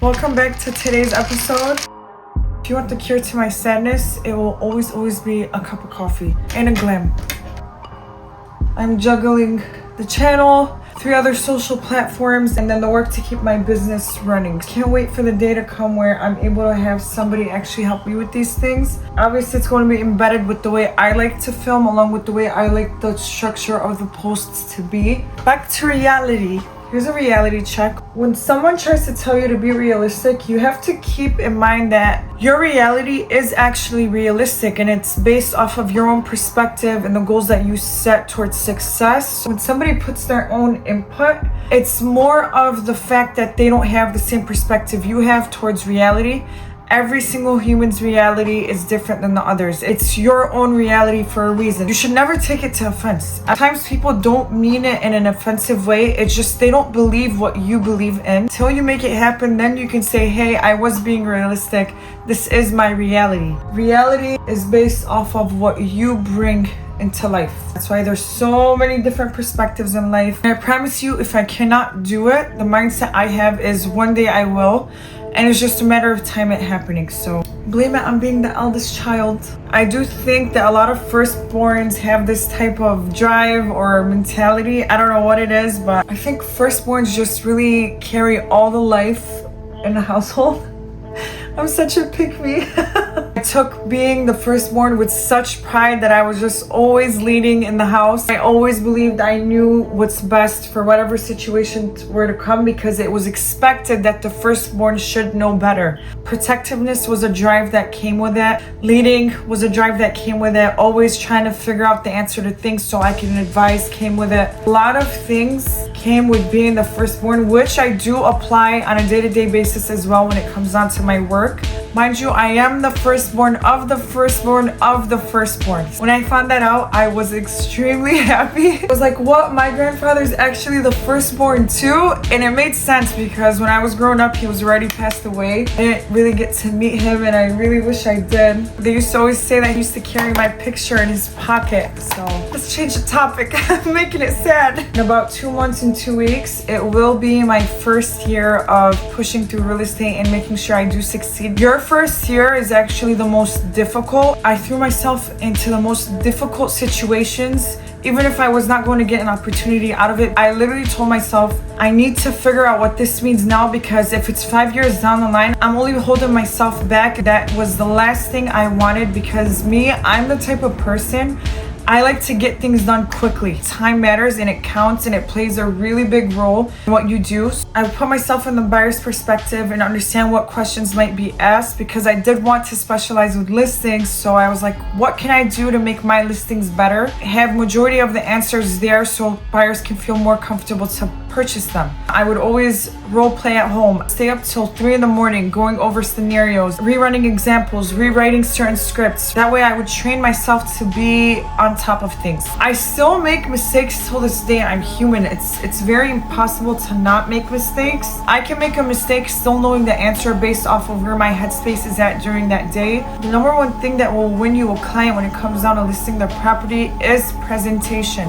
Welcome back to today's episode. If you want the cure to my sadness, it will always be a cup of coffee and a glam. I'm juggling the channel, 3 other social platforms, and then the work to keep my business running. Can't wait for the day to come where I'm able to have somebody actually help me with these things. Obviously, it's going to be embedded with the way I like to film, along with the way I like the structure of the posts to be. Back to reality. Here's a reality check. When someone tries to tell you to be realistic, you have to keep in mind that your reality is actually realistic and it's based off of your own perspective and the goals that you set towards success. When somebody puts their own input, it's more of the fact that they don't have the same perspective you have towards reality. Every single human's reality is different than the others. It's your own reality for a reason. You should never take it to offense. At times people don't mean it in an offensive way. It's just they don't believe what you believe in. Until you make it happen, then you can say, hey, I was being realistic. This is my reality. Reality is based off of what you bring into life. That's why there's so many different perspectives in life. And I promise you, if I cannot do it, the mindset I have is one day I will. And it's just a matter of time it happening. So blame it on being the eldest child. I do think that a lot of firstborns have this type of drive or mentality. I don't know what it is, but I think firstborns just really carry all the life in the household. I'm such a pick-me. I took being the firstborn with such pride that I was just always leading in the house. I always believed I knew what's best for whatever situation were to come because it was expected that the firstborn should know better. Protectiveness was a drive that came with it. Leading was a drive that came with it. Always trying to figure out the answer to things so I can advise came with it. A lot of things came with being the firstborn, which I do apply on a day-to-day basis as well when it comes down to my work. Mind you, I am the firstborn of the firstborn of the firstborn. When I found that out, I was extremely happy. I was like, what? My grandfather's actually the firstborn too? And it made sense because when I was growing up, he was already passed away. I didn't really get to meet him and I really wish I did. They used to always say that he used to carry my picture in his pocket. So let's change the topic. I'm making it sad. In about 2 months and 2 weeks, it will be my first year of pushing through real estate and making sure I do succeed. Your first year is actually the most difficult. I threw myself into the most difficult situations. Even if I was not going to get an opportunity out of it, I literally told myself, I need to figure out what this means now because if it's 5 years down the line, I'm only holding myself back. That was the last thing I wanted because I'm the type of person, I like to get things done quickly. Time matters and it counts and it plays a really big role in what you do. I put myself in the buyer's perspective and understand what questions might be asked because I did want to specialize with listings. So I was like, what can I do to make my listings better? Have majority of the answers there so buyers can feel more comfortable to purchase them. I would always role play at home, stay up till 3 a.m, going over scenarios, rerunning examples, rewriting certain scripts. That way I would train myself to be on top of things. I still make mistakes till this day. I'm human. It's very impossible to not make mistakes. I can make a mistake still knowing the answer based off of where my headspace is at during that day. The number one thing that will win you a client when it comes down to listing the property is presentation.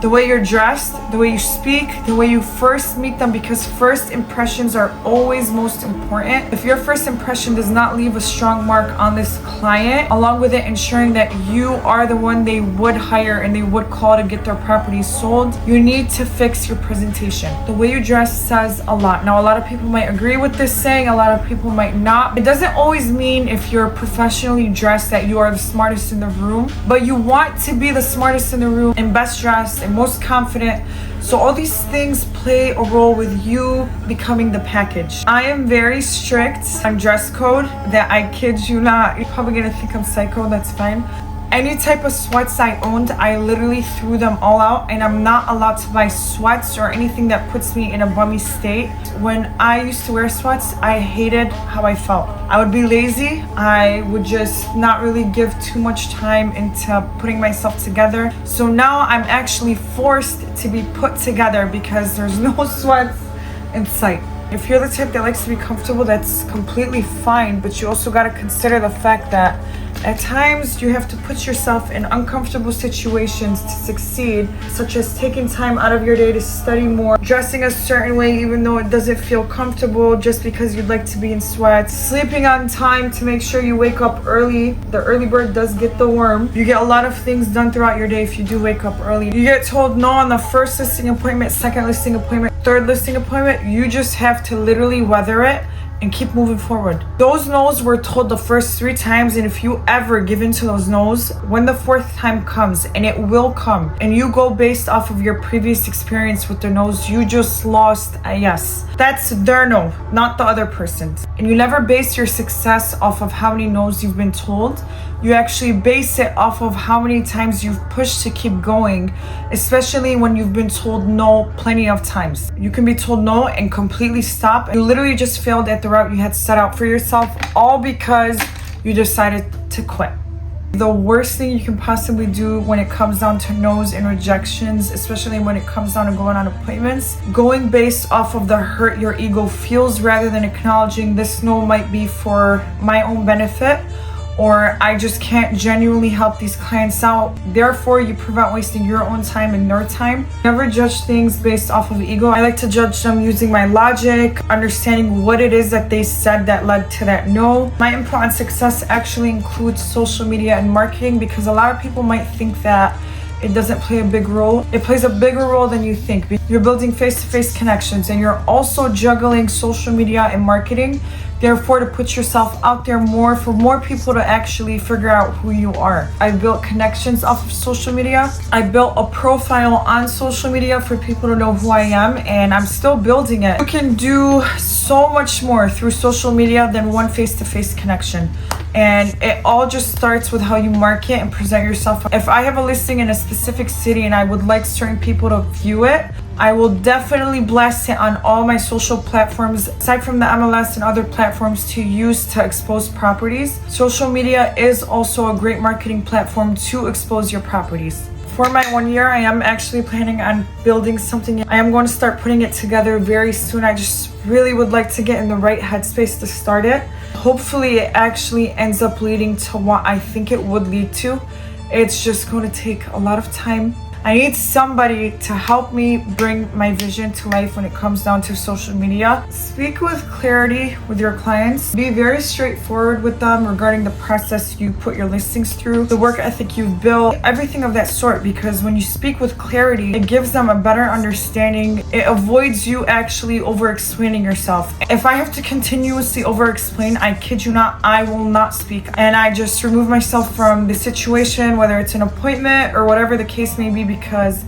The way you're dressed, the way you speak, the way you first meet them, because first impressions are always most important. If your first impression does not leave a strong mark on this client, along with it ensuring that you are the one they would hire and they would call to get their property sold, you need to fix your presentation. The way you dress says a lot. Now, a lot of people might agree with this saying, a lot of people might not. It doesn't always mean if you're professionally dressed that you are the smartest in the room, but you want to be the smartest in the room and best dressed and most confident. So all these things play a role with you becoming the package. I am very strict on dress code that I kid you not. You're probably gonna think I'm psycho, that's fine. Any type of sweats I owned, I literally threw them all out and I'm not allowed to buy sweats or anything that puts me in a bummy state. When I used to wear sweats, I hated how I felt. I would be lazy. I would just not really give too much time into putting myself together. So now I'm actually forced to be put together because there's no sweats in sight. If you're the type that likes to be comfortable, that's completely fine, but you also got to consider the fact that At times, you have to put yourself in uncomfortable situations to succeed, such as taking time out of your day to study more, dressing a certain way even though it doesn't feel comfortable just because you'd like to be in sweats, sleeping on time to make sure you wake up early. The early bird does get the worm. You get a lot of things done throughout your day if you do wake up early. You get told no on the first listing appointment, second listing appointment, third listing appointment. You just have to literally weather it and keep moving forward. Those no's were told the first 3 times, and if you ever give in to those no's, when the 4th time comes, and it will come, and you go based off of your previous experience with the no's, you just lost a yes. That's their no, not the other person's. And you never base your success off of how many no's you've been told. You actually base it off of how many times you've pushed to keep going, especially when you've been told no plenty of times. You can be told no and completely stop. You literally just failed at the route you had set out for yourself, all because you decided to quit. The worst thing you can possibly do when it comes down to no's and rejections, especially when it comes down to going on appointments, going based off of the hurt your ego feels rather than acknowledging this no might be for my own benefit, or I just can't genuinely help these clients out. Therefore, you prevent wasting your own time and their time. Never judge things based off of ego. I like to judge them using my logic, understanding what it is that they said that led to that no. My input on success actually includes social media and marketing, because a lot of people might think that it doesn't play a big role. It plays a bigger role than you think. You're building face-to-face connections, and you're also juggling social media and marketing. Therefore, to put yourself out there more for more people to actually figure out who you are. I built connections off of social media. I built a profile on social media for people to know who I am, and I'm still building it. You can do so much more through social media than one face-to-face connection. And it all just starts with how you market and present yourself. If I have a listing in a specific city and I would like certain people to view it, I will definitely blast it on all my social platforms, aside from the MLS and other platforms to use to expose properties. Social media is also a great marketing platform to expose your properties. For my 1 year, I am actually planning on building something. I am going to start putting it together very soon. I just really would like to get in the right headspace to start it. Hopefully it actually ends up leading to what I think it would lead to. It's just going to take a lot of time. I need somebody to help me bring my vision to life when it comes down to social media. Speak with clarity with your clients. Be very straightforward with them regarding the process you put your listings through, the work ethic you've built, everything of that sort, because when you speak with clarity, it gives them a better understanding. It avoids you actually over-explaining yourself. If I have to continuously over-explain, I kid you not, I will not speak. And I just remove myself from the situation, whether it's an appointment or whatever the case may be, because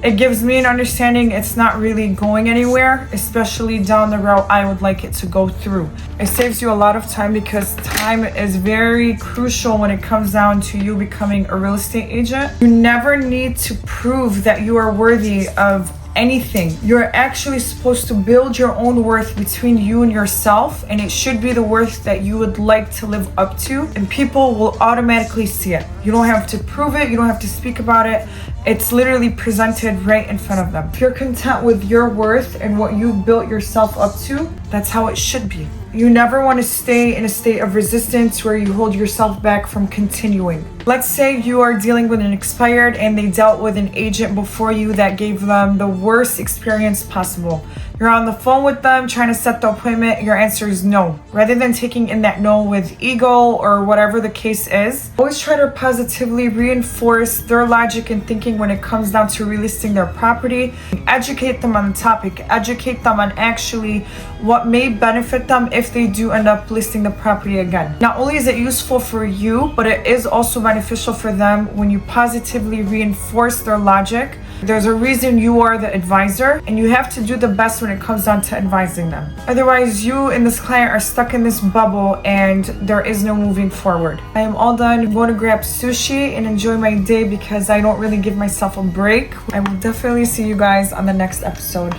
it gives me an understanding it's not really going anywhere, especially down the route I would like it to go through. It saves you a lot of time, because time is very crucial when it comes down to you becoming a real estate agent. You never need to prove that you are worthy of anything. You're actually supposed to build your own worth between you and yourself, and it should be the worth that you would like to live up to, and people will automatically see it. You don't have to prove it, you don't have to speak about it. It's literally presented right in front of them. If you're content with your worth and what you've built yourself up to, that's how it should be. You never want to stay in a state of resistance where you hold yourself back from continuing. Let's say you are dealing with an expired and they dealt with an agent before you that gave them the worst experience possible. You're on the phone with them trying to set the appointment, your answer is no. Rather than taking in that no with ego or whatever the case is, always try to positively reinforce their logic and thinking when it comes down to relisting their property. Educate them on the topic, educate them on actually what may benefit them if they do end up listing the property again. Not only is it useful for you, but it is also beneficial for them when you positively reinforce their logic. There's a reason you are the advisor, and you have to do the best when it comes down to advising them. Otherwise, you and this client are stuck in this bubble and there is no moving forward. I am all done. I'm going to grab sushi and enjoy my day because I don't really give myself a break. I will definitely see you guys on the next episode.